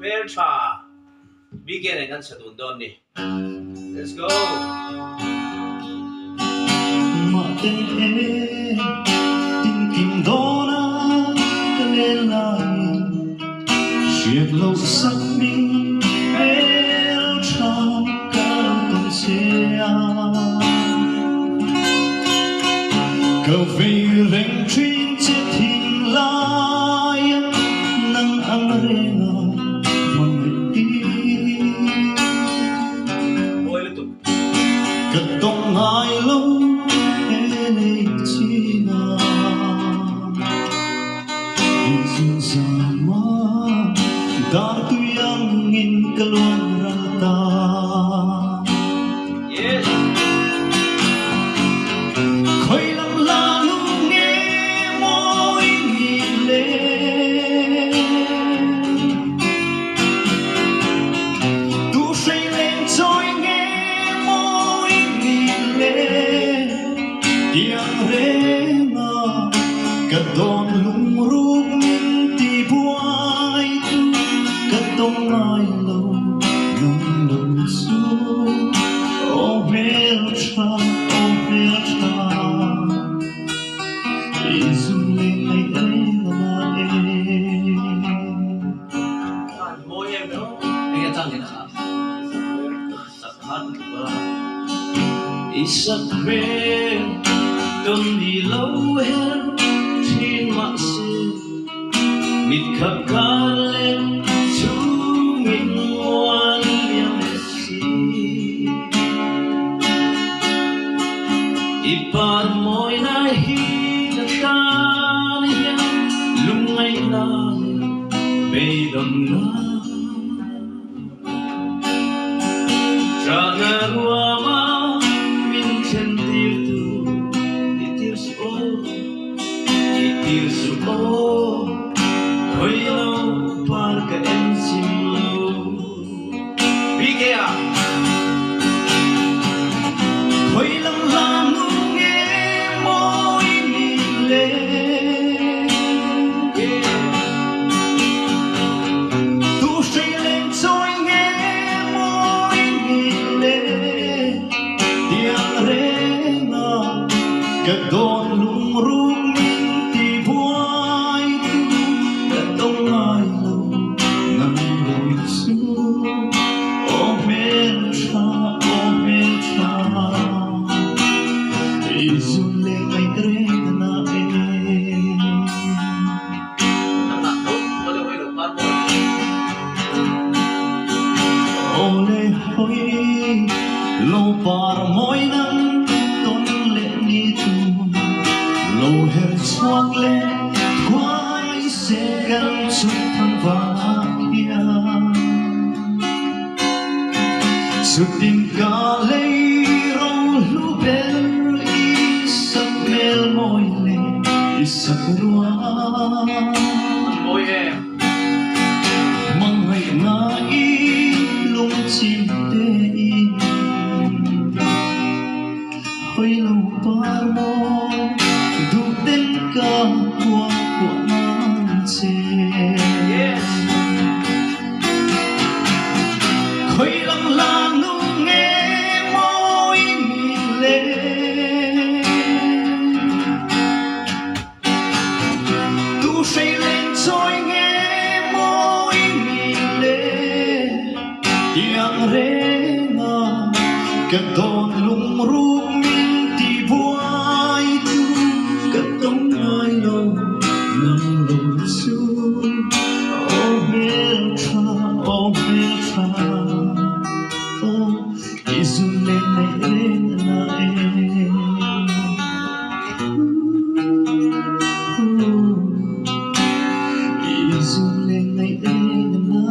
Fair cha. Bigyan ng sa tundon ni. Let's go. Matin tin kim dona kalelai Siết lâu sắc mình fair cha cao xe Cầu về rèn chuyên chết hình lai nắng ấm rena mong đi Ôi lutuk. Cất tông hai lâu hele china Izin sama dar tu yang ingin keluar rata Yes. Tiếng rena cất đón lung rúc ti buai cất tông ai lâu nồng nồng xuống ô mel cha izum lên ngày rena Môi em đó. Anh nghe chăng thế nào? Sắc hát quá. Isak me tâm đi lâu hơn trên mạng xin mịt khắp cả lên chú nghìn ngoan liam messi ipar môi na hi na tan hiam lung ngay na bay đầm na jangan wama Suo Hoi lâu par ka em sim lo Bigea Hoi lam lam nghe môi mi lệ Tu say lên trôi nghe môi mi lệ Tiếng rena Cất đón lung rung Izum le ngày rena na Ole hoi lo par moi nang ton le ni tu lo her swak le quay se gan chuk thang va kia Sutin ka le ro lu ber isak mel moi le isak rua Môi em. Mang ngày na i lung chim te in Hoi lâu par mo du tên ca qua an che Yes. Hoi lam la nu nghe môi mi lệ Tu say lên trôi nghe môi mi lệ Tiếng rena cất đón lung rúc ti buai tu cất tông ai lâu nằm lâu xuống oh mel cha oh izum le ngày rena izum le ngày rena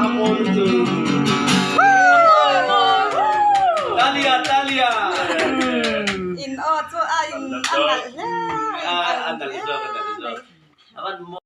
Amor tu. Talia. In o to in andal Andal zo. Awan mo.